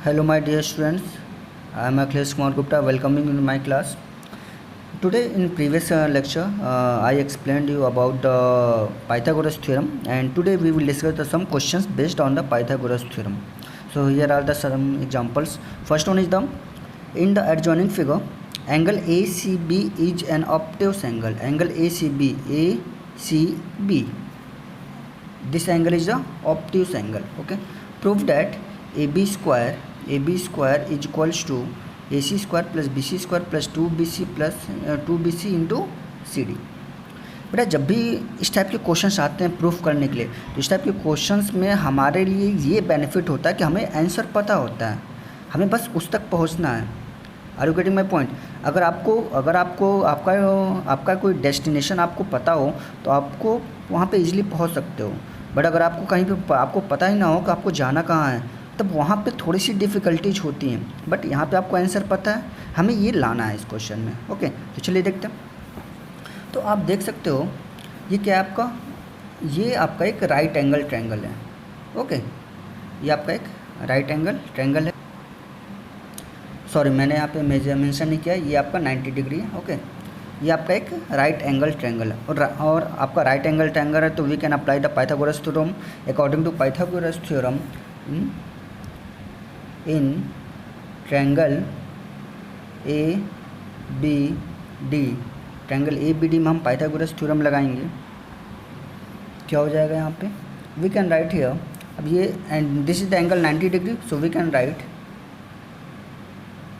Hello my dear students, I am Akhilesh Kumar Gupta welcoming you in my class. Today in previous lecture I explained you about the Pythagoras theorem, and today we will discuss some questions based on the Pythagoras theorem. So here are the some examples. First one is the in the adjoining figure angle ACB is an obtuse angle. Angle ACB this angle is the obtuse angle. Okay, prove that AB square is equals to AC square plus BC square plus 2BC plus 2BC into CD। बेटा जब भी इस type के questions आते हैं proof करने के लिए, तो इस टाइप के क्वेश्चंस में हमारे लिए ये बेनिफिट होता है कि हमें आंसर पता होता है, हमें बस उस तक पहुंचना है। Are you getting my point? अगर आपको आपका कोई डेस्टिनेशन आपको पता हो तो आपको वहाँ पे इजीली पहुँच सकते हो, बट अगर आपको कहीं पे आपको पता ही ना हो कि आपको जाना कहाँ है, तब वहाँ पे थोड़ी सी डिफ़िकल्टीज होती हैं। बट यहाँ पे आपको आंसर पता है, हमें ये लाना है इस क्वेश्चन में। ओके, तो चलिए देखते हैं। तो आप देख सकते हो ये क्या है आपका, ये आपका एक राइट एंगल ट्रायंगल है। ओके, ये आपका एक राइट एंगल ट्रायंगल है। सॉरी, मैंने यहाँ पे मेंशन नहीं किया, ये आपका 90 डिग्री है। ओके, ये आपका एक राइट एंगल ट्रायंगल है, और आपका राइट एंगल ट्रायंगल है तो we can apply the Pythagoras theorem. According to Pythagoras theorem in triangle ABD, triangle ABD में हम पाइथागोरस थ्योरम लगाएंगे। क्या हो जाएगा यहाँ पे, वी कैन राइट हियर, अब ये and this is the angle 90 degree, so we can write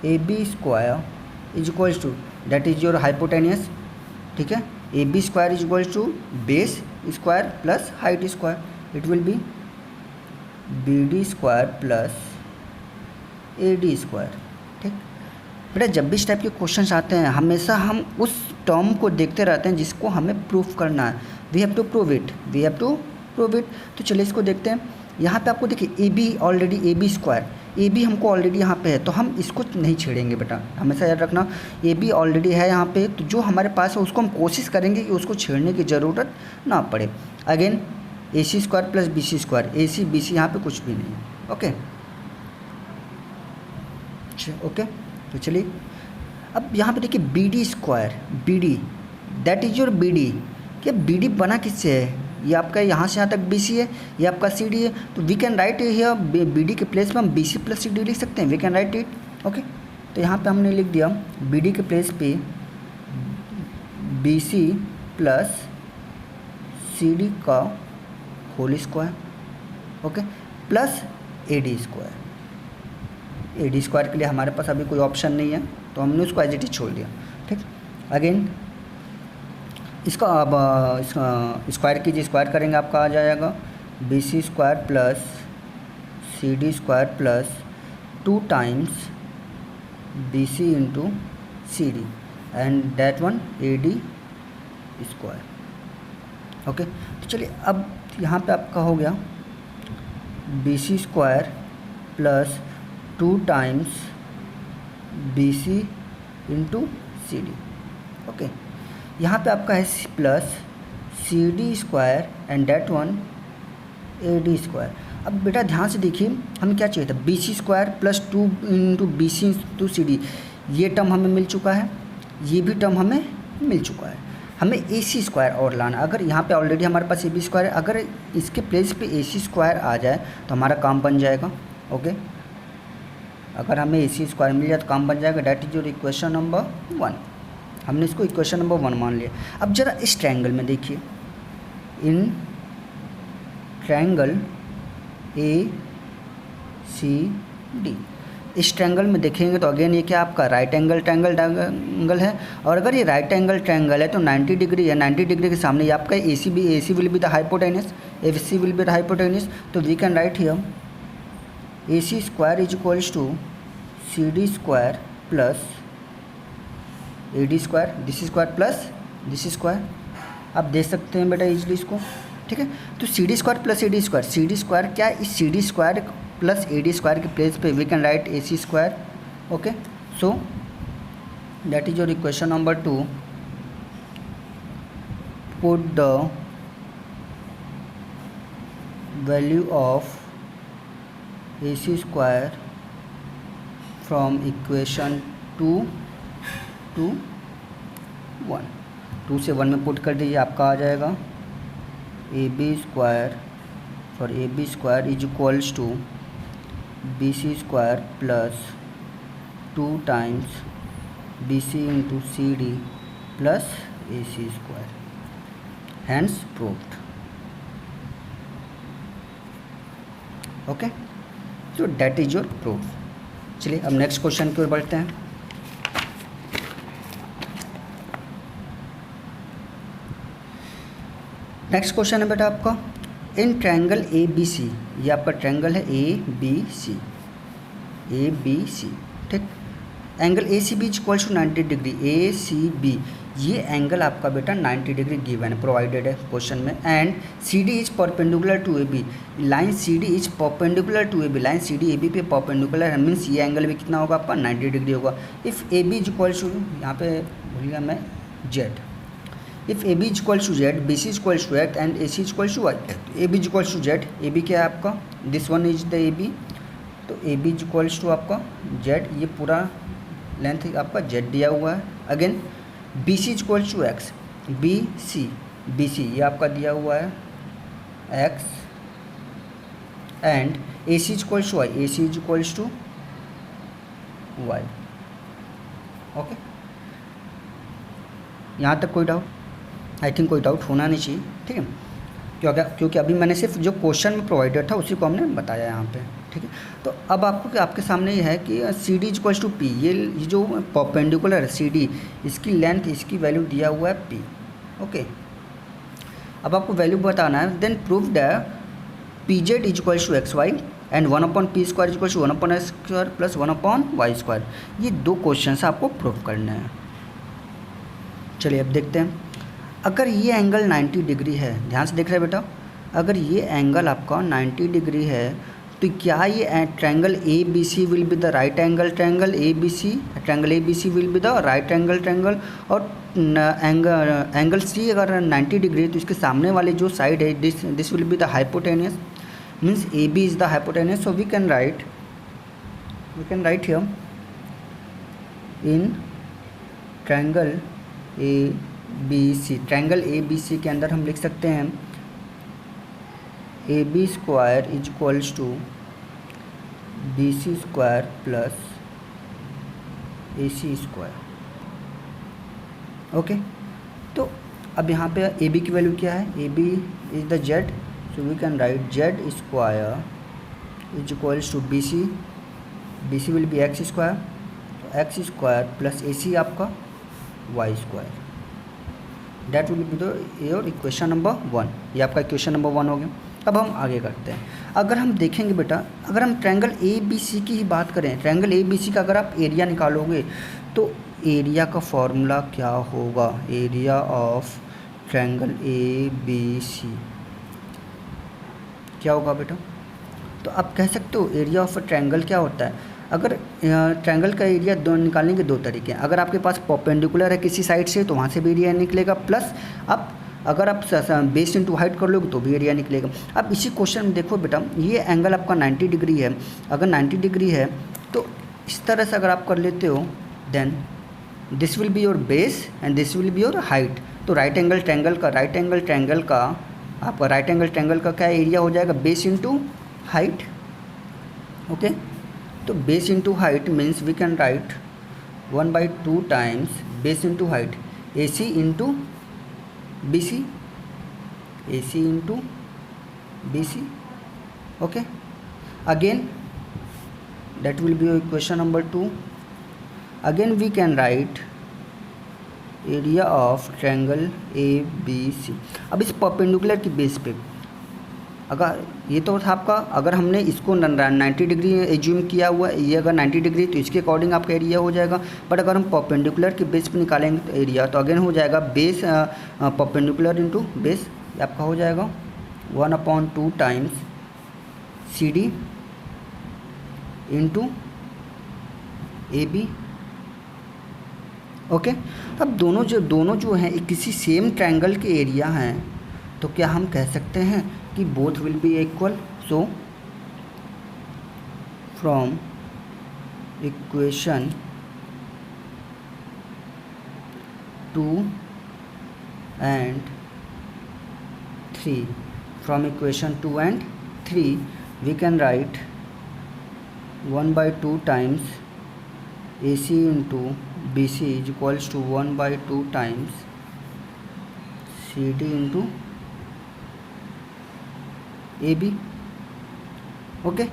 AB square is equals to, that is your hypotenuse. ठीक है, AB square is equals to base square plus height square, it will be BD square plus AD square. ठीक बेटा, जब भी इस type के questions आते हैं हमेशा हम उस टर्म को देखते रहते हैं जिसको हमें प्रूफ करना है। We have to prove it. तो चलिए इसको देखते हैं। यहाँ पे आपको देखिए AB already AB square, AB हमको ऑलरेडी यहाँ पे है, तो हम इसको नहीं छेड़ेंगे बेटा, हमेशा याद रखना। AB ऑलरेडी है यहाँ पे, तो जो हमारे पास है उसको हम कोशिश करेंगे कि उसको छेड़ने की ज़रूरत ना पड़े। Again AC square plus BC square, AC BC यहाँ पे कुछ भी नहीं है। ओके, तो चलिए अब यहाँ पे देखिए BD square, BD that is your BD। क्या BD बना किससे है, ये आपका यहाँ से यहाँ तक BC है, ये आपका CD है, तो we can write here BD के प्लेस पे हम BC प्लस CD लिख सकते हैं, we can write it. Okay, तो यहाँ पे हमने लिख दिया BD के प्लेस पे BC प्लस CD का whole square, okay, plus AD square. AD square के लिए हमारे पास अभी कोई ऑप्शन नहीं है, तो हमने उसको एज इट इज छोड़ दिया। ठीक, अगेन इसका अब स्क्वायर कीजिए, स्क्वायर करेंगे आपका आ जाएगा BC square plus CD square plus 2 times BC into CD and that one AD square. Okay, तो चलिए अब यहाँ पे आपका हो गया BC square plus 2 times BC into CD। Okay, यहाँ पे आपका है plus CD square and that one AD square. अब बेटा ध्यान से देखिए, हमें क्या चाहिए था, BC square plus 2 into BC into CD। ये टर्म हमें मिल चुका है, ये भी टर्म हमें मिल चुका है, हमें AC स्क्वायर और लाना। अगर यहाँ पे ऑलरेडी हमारे पास AB स्क्वायर है, अगर इसके प्लेस पे AC स्क्वायर आ जाए तो हमारा काम बन जाएगा। ओके, अगर हमें AC स्क्वायर मिल जाए तो काम बन जाएगा। That is your equation number 1। हमने इसको इक्वेशन नंबर 1 मान लिया। अब जरा इस ट्रायंगल में देखिए, इन ट्रायंगल ACD, इस ट्रायंगल में देखेंगे तो अगेन ये क्या आपका राइट एंगल ट्रायंगल है, और अगर ये राइट एंगल ट्रायंगल है तो 90 डिग्री है। 90 डिग्री के सामने ये आपका AC will be the hypotenuse, AC will be the hypotenuse, तो we can write here AC square is equals to CD square plus AD square, this square plus this square. आप देख सकते हैं बेटा इजली इसको। ठीक है, तो CD square plus AD square, CD square क्या है, इस CD square plus AD square के प्लेस पे we can write AC square. Okay, so that is your equation number 2। Put the value of AC square from equation 2 to 1, 2 से 1 में put कर दीजिए, आपका आ जाएगा A B square is equals to B C square plus 2 times B C into C D plus A C square, hence proved. Okay, तो that is your proof. चलिए अब नेक्स्ट क्वेश्चन की ओर बढ़ते हैं। नेक्स्ट क्वेश्चन है बेटा आपका, इन triangle A B C, ये आपका ट्रायंगल है ए बी सी, ठीक। Angle A C B is equals to 90 degree, A C B ये एंगल आपका बेटा 90 डिग्री गिवन है, प्रोवाइडेड है क्वेश्चन में। And C D is perpendicular to A B, line C D is perpendicular to A B, line C D A B पे perpendicular है, means ये angle भी कितना होगा आपका 90 डिग्री होगा। If A B is equals to, यहाँ पे भूल गया मैं, Z, if A B is equals to Z, B C is equals to X and A C is equals to Y. A B is equals to Z, A B क्या है आपका, this one is the A B, तो A B is equals to आपका Z, ये पूरा length आपका Z दिया हुआ है। Again B C is equals to X, B C ये आपका दिया हुआ है X, and A C is equals to Y, A C is equals to Y. Okay, यहाँ तक कोई डाउट? आई थिंक कोई डाउट होना नहीं चाहिए, ठीक है, क्योंकि अभी मैंने सिर्फ जो क्वेश्चन में प्रोवाइडेड था उसी को हमने बताया यहाँ पे, ठीक है। तो अब आपके सामने ये है कि C D equals to P, ये जो परपेंडिकुलर है सी डी, इसकी लेंथ, इसकी वैल्यू दिया हुआ है पी। ओके, अब आपको वैल्यू बताना है। Then prove the P Z is equals to X Y and 1/p square is equals to 1/x square plus 1/y square. ये दो क्वेश्चन आपको प्रूव करने हैं। चलिए अब देखते हैं। अगर ये एंगल 90 डिग्री है, ध्यान से देख रहे हैं बेटा, अगर ये एंगल आपका 90 डिग्री है तो क्या ये triangle A B C will be the right angle triangle A B C, triangle A B C will be the right angle triangle. और एंगल सी अगर 90 डिग्री तो इसके सामने वाली जो साइड है this will be the hypotenuse, means A B is the hypotenuse. So we can write here in triangle A B C, triangle A B C के अंदर हम लिख सकते हैं A B square is equals to B C square plus A C square. Okay, तो अब यहाँ पे ए बी की वैल्यू क्या है, A B is the Z, so we can write Z square is equals to B C will be X square, तो X square plus A C आपका Y square, that will be the your equation number 1। ये आपका equation number 1 हो गया। अब हम आगे करते हैं। अगर हम देखेंगे बेटा, अगर हम ट्रायंगल ए बी सी की ही बात करें, ट्रायंगल ए बी सी का अगर आप एरिया निकालोगे तो एरिया का फॉर्मूला क्या होगा, area of triangle A B C क्या होगा बेटा? तो आप कह सकते हो एरिया ऑफ ट्रायंगल क्या होता है। अगर ट्रायंगल का एरिया निकालने के दो तरीके हैं। अगर आपके पास परपेंडिकुलर है किसी साइड से तो वहाँ से भी एरिया निकलेगा, प्लस अगर आप बेस इंटू हाइट कर लोगे तो भी एरिया निकलेगा। अब इसी क्वेश्चन में देखो बेटा, ये एंगल आपका 90 डिग्री है। अगर 90 डिग्री है तो इस तरह से अगर आप कर लेते हो, then this will be your base and this will be your height. तो राइट एंगल ट्रायंगल का आपका राइट एंगल ट्रायंगल का क्या एरिया हो जाएगा, बेस इंटू हाइट। ओके, तो base into height means we can write 1/2 times base into height A C into B C, A C into B C. Okay, again that will be equation number 2. Again we can write area of triangle ABC। अब इस perpendicular की base पे अगर ये तो था आपका, अगर हमने इसको 90 डिग्री एज्यूम किया हुआ है, ये अगर 90 डिग्री तो इसके अकॉर्डिंग आपका एरिया हो जाएगा। बट अगर हम परपेंडिकुलर के बेस पे निकालेंगे तो एरिया तो अगेन हो जाएगा बेस परपेंडिकुलर इंटू बेस, आपका हो जाएगा 1/2 times C D into A B. Okay, अब दोनों जो हैं किसी सेम ट्रायंगल के एरिया हैं, तो क्या हम कह सकते हैं कि both will be equal. So from equation 2 and 3. From equation 2 and 3 we can write 1 by 2 times AC into BC is equals to 1 by 2 times CD into AB. Okay,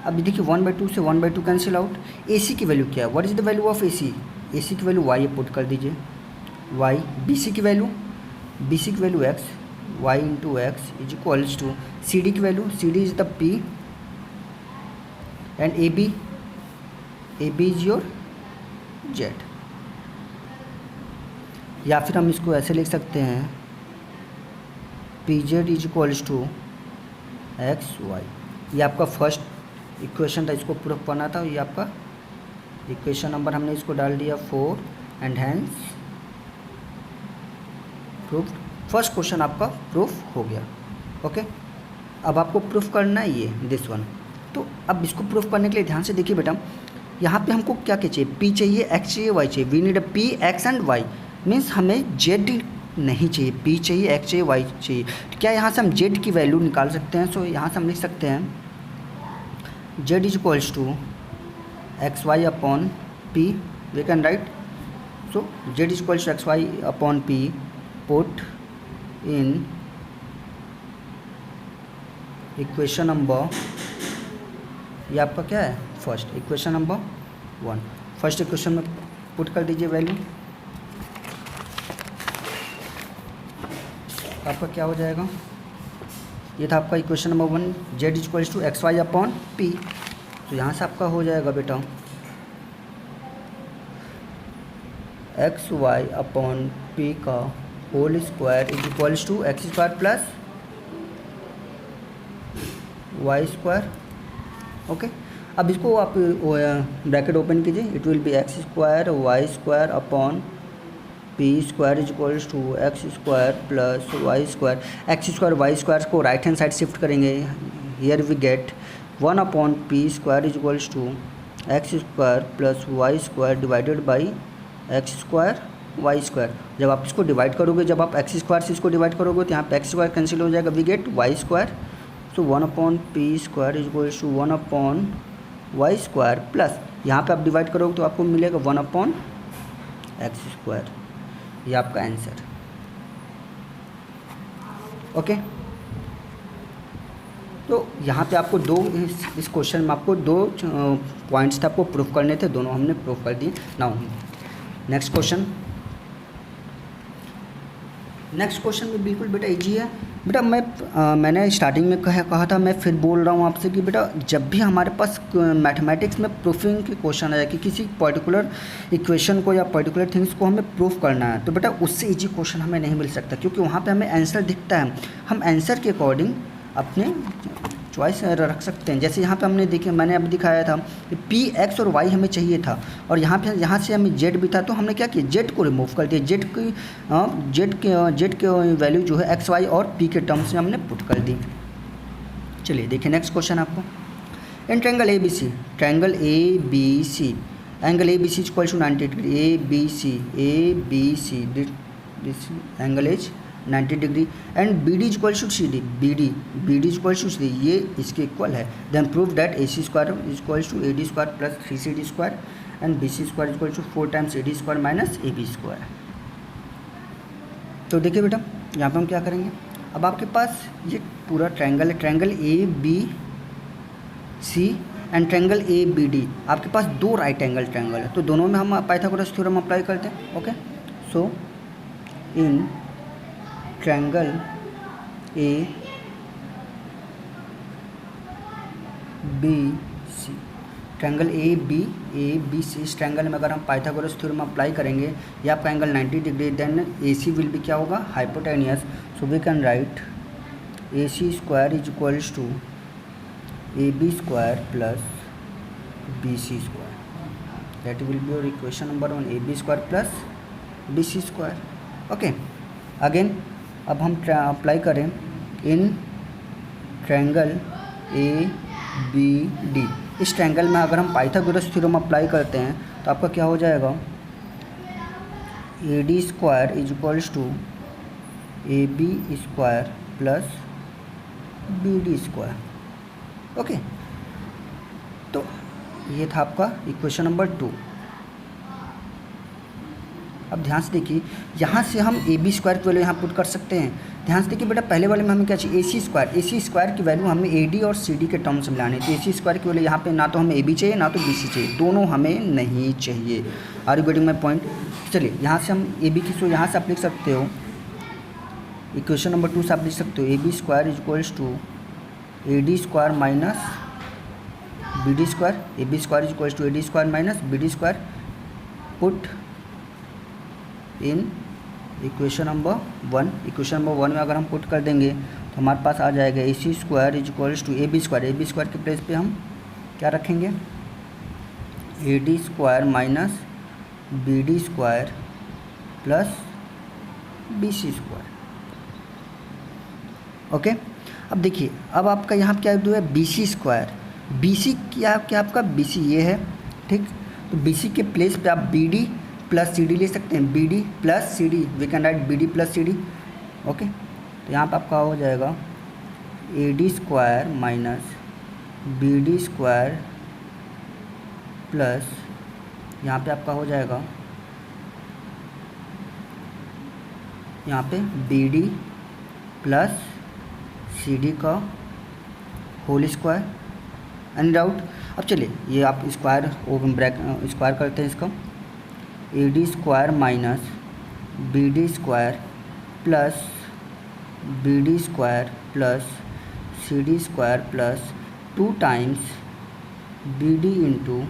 अभी देखिए 1 by 2 से 1 by 2 कैंसिल आउट. AC की value क्या है? What is the value of AC? AC की वैल्यू y put कर दीजिए, y. BC की वैल्यू x, y into X is equals to CD की वैल्यू, CD is the P and AB is your Z. या फिर हम इसको ऐसे लिख सकते हैं PZ is equals to XY. ये आपका फर्स्ट इक्वेशन था, इसको प्रूफ करना था. ये आपका इक्वेशन नंबर हमने इसको डाल दिया 4 and hence proof. First question आपका प्रूफ हो गया. ओके, अब आपको प्रूफ करना है ये दिस वन. तो अब इसको प्रूफ करने के लिए ध्यान से देखिए बेटा, यहाँ पे हमको क्या क्या चाहिए? P चाहिए, X चाहिए, Y चाहिए. We need a P, X and Y. मीन्स हमें Z नहीं चाहिए, P चाहिए, X चाहिए, Y चाहिए. तो क्या यहाँ से हम Z की वैल्यू निकाल सकते हैं? सो यहाँ से हम लिख सकते हैं Z is equals to XY upon P. We can write. So Z is equals to XY upon P. Put in equation number, ये आपका क्या है? First equation number 1. First equation में पुट कर दीजिए वैल्यू. आपका क्या हो जाएगा? ये था आपका equation number 1. Z is equals to XY upon P. तो यहाँ से आपका हो जाएगा बेटा XY अपॉन P का whole square is equals to X square plus Y square. Okay, अब इसको आप ब्रैकेट ओपन कीजिए. It will be X square Y square upon P square is equals to X square plus Y square. X square Y square को right hand side shift करेंगे. Here we get 1 upon P square is equals to X square plus Y square divided by X square Y square. जब आप इसको divide करोगे, जब आप x square से इसको डिवाइड करोगे तो यहाँ पे एक्स स्क्वायर कैंसिल हो जाएगा. We get Y square. So 1 upon P square is equals to 1 upon Y square plus यहाँ पे आप डिवाइड करोगे तो आपको मिलेगा 1 अपॉन एक्स स्क्वायर. ये आपका आंसर. ओके, तो यहाँ पे आपको दो, इस क्वेश्चन में आपको 2 पॉइंट्स थे आपको प्रूफ करने थे, दोनों हमने प्रूफ कर दिए. Now next question. Next question भी बिल्कुल बेटा इजी है. बेटा मैंने स्टार्टिंग में कहा था, मैं फिर बोल रहा हूँ आपसे कि बेटा जब भी हमारे पास मैथमेटिक्स में प्रूफिंग की क्वेश्चन आए कि किसी पर्टिकुलर इक्वेशन को या पर्टिकुलर थिंग्स को हमें प्रूफ करना है, तो बेटा उससे इजी क्वेश्चन हमें नहीं मिल सकता, क्योंकि वहाँ पे हमें आंसर दिखता है. हम आंसर के अकॉर्डिंग अपने चॉइस रख सकते हैं. जैसे यहाँ पे हमने देखे, मैंने अभी दिखाया था कि P, X और Y हमें चाहिए था, और यहाँ से हमें Z भी था, तो हमने क्या किया? Z को रिमूव कर दिया. Z के वैल्यू जो है X, Y और P के टर्म्स में हमने पुट कर दी. चलिए देखिए नेक्स्ट क्वेश्चन आपको. In triangle A B C, triangle A B C, angle A B C equal to 90 degree. A B C this angle is 90 degree and B D equal to C D. B D equal to C D, ये इसके equal है. Then prove that A C square is equal to A D square plus 3CD square and B C square equal to 4 times A D square minus A B square. तो देखिए बेटा यहाँ पे हम क्या करेंगे. अब आपके पास ये पूरा ट्रायंगल है, triangle A B C and triangle A B D. आपके पास 2 राइट एंगल ट्रायंगल है, तो दोनों में हम पाइथागोरस थ्योरम अप्लाई करते हैं. Okay, so in triangle A B C, triangle A B C, इस ट्रायंगल में अगर हम पाइथागोरस थ्योरम अप्लाई करेंगे, ये आपका angle 90 degree, then A C will भी क्या होगा? Hypotenuse. So we can write A C square is equals to A B square plus B C square. That will be your equation number 1, A B square plus B C square. Okay, again अब हम apply करें in triangle A B D. इस triangle में अगर हम Pythagoras theorem apply करते हैं तो आपका क्या हो जाएगा, A D square is equals to A B square plus B D square. Okay, तो ये था आपका इक्वेशन नंबर 2। अब ध्यान से देखिए, यहाँ से हम ए बी स्क्वायर की वैल्यू यहाँ पुट कर सकते हैं। ध्यान से देखिए बेटा, पहले वाले में हमें क्या चाहिए, ए सी स्क्वायर की वैल्यू हमें ए डी और सी डी के टर्म्स में लानी है। तो ए सी स्क्वायर की वैल्यू यहाँ पे ना तो हमें ए बी चाहिए ना तो बी सी चाहिए, दोनों हमें नहीं चाहिए। Are you getting my point? चलिए यहाँ से हम ए बी की यहाँ से आप लिख सकते हो, इक्वेशन नंबर 2 से आप लिख सकते हो A B square is equals to A D square minus B D square. A B square is equals to A D square minus B D square. Put in equation number 1। Equation number 1 में अगर हम put कर देंगे तो हमारे पास आ जाएगा A C square is equals to A B square. A B square के प्लेस पे हम क्या रखेंगे, A D square minus B D square plus B C square. Okay, अब देखिए, अब आपका यहाँ क्या है, B C square. B C क्या आपका बी सी ये है, ठीक। तो बी सी के प्लेस पे आप B D plus C D ले सकते हैं, B D plus C D, we can write B D plus C D. Okay, तो यहाँ पर आपका हो जाएगा A D square minus B D square plus यहाँ पे आपका हो जाएगा यहाँ पे B D plus C D का होल स्क्वायर। Any doubt? अब चलिए ये आप स्क्वायर ओपन ब्रैकेट स्क्वायर करते हैं इसका, A D square minus B D square plus B D square plus C D square plus 2 times B D into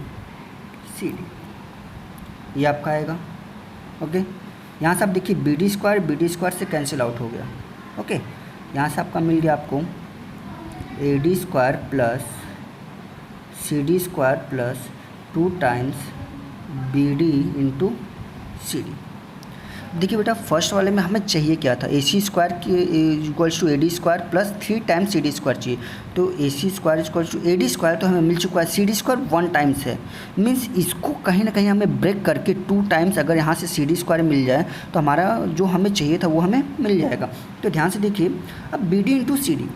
C D, ये आपका आएगा। ओके, यहाँ से आप देखिए बी डी स्क्वायर से कैंसिल आउट हो गया। ओके, यहाँ से आपका मिल गया आपको A D square plus C D square plus 2 times B D into C D. देखिए बेटा, फर्स्ट वाले में हमें चाहिए क्या था, ए सी स्क्वायर की equals to A D square plus 3 times C D square चाहिए। तो A C square equals to A D square तो हमें मिल चुका है, सी डी स्क्वायर 1 टाइम्स है। मीन्स इसको कहीं ना कहीं हमें ब्रेक करके 2 टाइम्स अगर यहाँ से सी डी स्क्वायर मिल जाए तो हमारा जो हमें चाहिए था वो हमें मिल जाएगा। तो ध्यान से देखिए, अब B D into C D,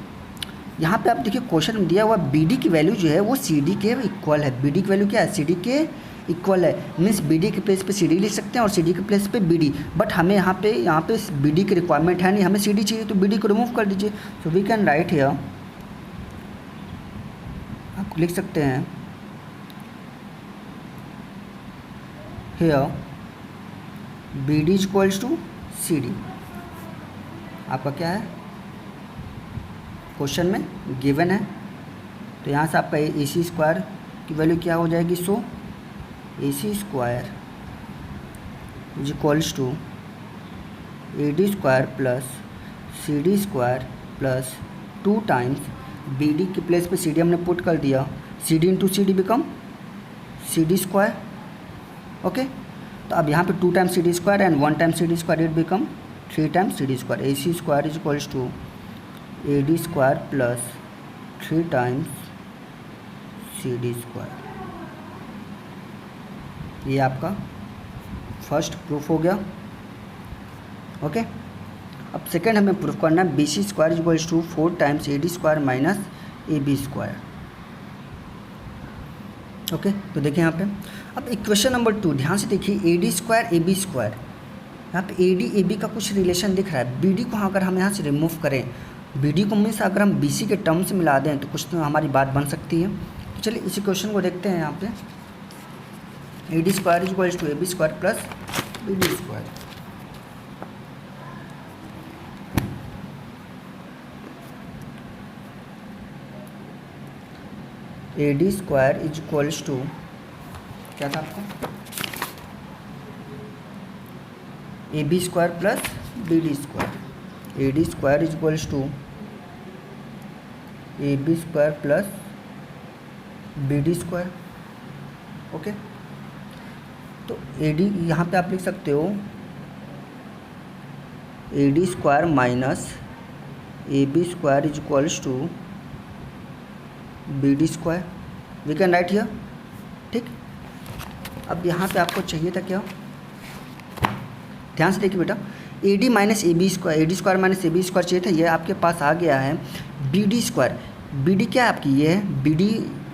यहाँ पे आप देखिए क्वेश्चन में दिया हुआ बी डी की वैल्यू जो है वो सी डी के इक्वल है। बी डी की वैल्यू क्या है, सी डी के इक्वल है। मीन्स बी डी के प्लेस पे सी डी लिख सकते हैं और सी डी के प्लेस पे बी डी। बट हमें यहाँ पे बी डी की रिक्वायरमेंट है नहीं, हमें सी डी चाहिए, तो बी डी को रिमूव कर दीजिए। So we can write here, आप लिख सकते हैं here B D equals to C D. आपका क्या है, क्वेश्चन में गिवन है। तो यहाँ से आपका ए सी स्क्वायर की वैल्यू क्या हो जाएगी, so A C square is equals to A D square plus C D square plus 2 times B D के प्लेस पे सी डी हमने पुट कर दिया, C D into C D become C D square. Okay, तो अब यहाँ पे 2 times C D square and 1 time C D square, it become 3 times C D square. A C square is equals to A D square plus 3 times C D square. ये आपका first proof हो गया। Okay, अब second हमें proof करना है B C square is equals to 4 times A D square minus A B square. Okay, तो देखिए यहाँ पे अब इक्वेशन नंबर 2, ध्यान से देखिए A D square A B square, यहाँ पे ए डी ए बी का कुछ रिलेशन दिख रहा है। बी डी को अगर हम यहाँ से रिमूव करें, बी डी को मीन्स अगर हम बी सी के टर्म से मिला दें तो कुछ तो हमारी बात बन सकती है। तो चलिए इस इक्वेशन को देखते हैं। यहाँ पे A D square is equals to A B square plus B D square. A D square is equals to क्या था आपका, A B square plus B D square. A D square is equals to A B square plus B D square. Okay, तो A D यहाँ पे आप लिख सकते हो A D square minus A B square is equals to BD², we can write here, ठीक। अब यहाँ पे आपको चाहिए था क्या, ध्यान से देखिए बेटा, AD minus AB² minus AB² चाहिए था, ये आपके पास आ गया है BD²। BD क्या है आपकी, ये है BD,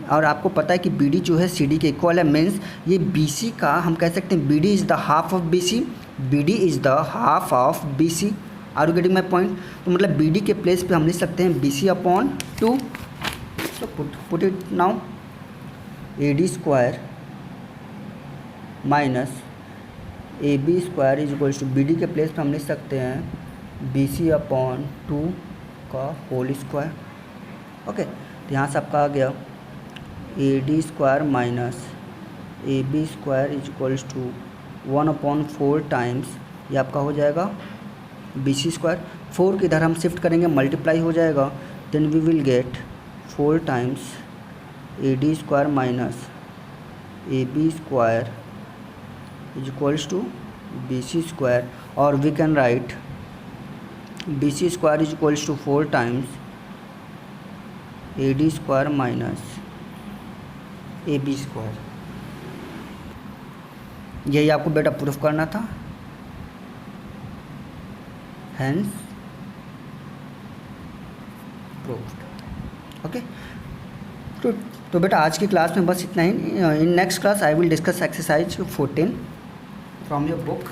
और आपको पता है कि BD जो है CD के इक्वल है, मीन्स ये BC का हम कह सकते हैं BD is the half of BC, BD is the half of BC। Are you getting my point. तो मतलब BD के प्लेस पे हम लिख सकते हैं BC/2। तो put it now, AD² minus AB² is equals to, BD के प्लेस पे हम लिख सकते हैं BC/2 का होल स्क्वायर। ओके, तो यहाँ से आपका आ गया AD² minus AB² is equals to 1/4 times, ये आपका हो जाएगा BC²। 4 की इधर हम शिफ्ट करेंगे, मल्टीप्लाई हो जाएगा, then we will get 4 times AD² minus AB² is equals to BC², और we can write BC² is equals to 4 times AD² minus AB²। यही आपको बेटा प्रूफ करना था, हैंस प्रूव्ड। ओके, तो बेटा आज की क्लास में बस इतना ही। In next class I will discuss exercise 14 from your book.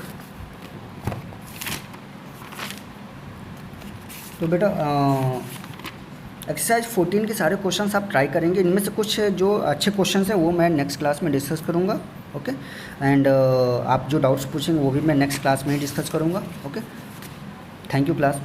तो बेटा एक्सरसाइज 14 के सारे क्वेश्चंस आप ट्राई करेंगे, इनमें से कुछ जो अच्छे क्वेश्चंस हैं वो मैं नेक्स्ट क्लास में डिस्कस करूँगा। ओके, एंड आप जो डाउट्स पूछेंगे वो भी मैं नेक्स्ट क्लास में ही डिस्कस करूँगा। Okay, thank you class.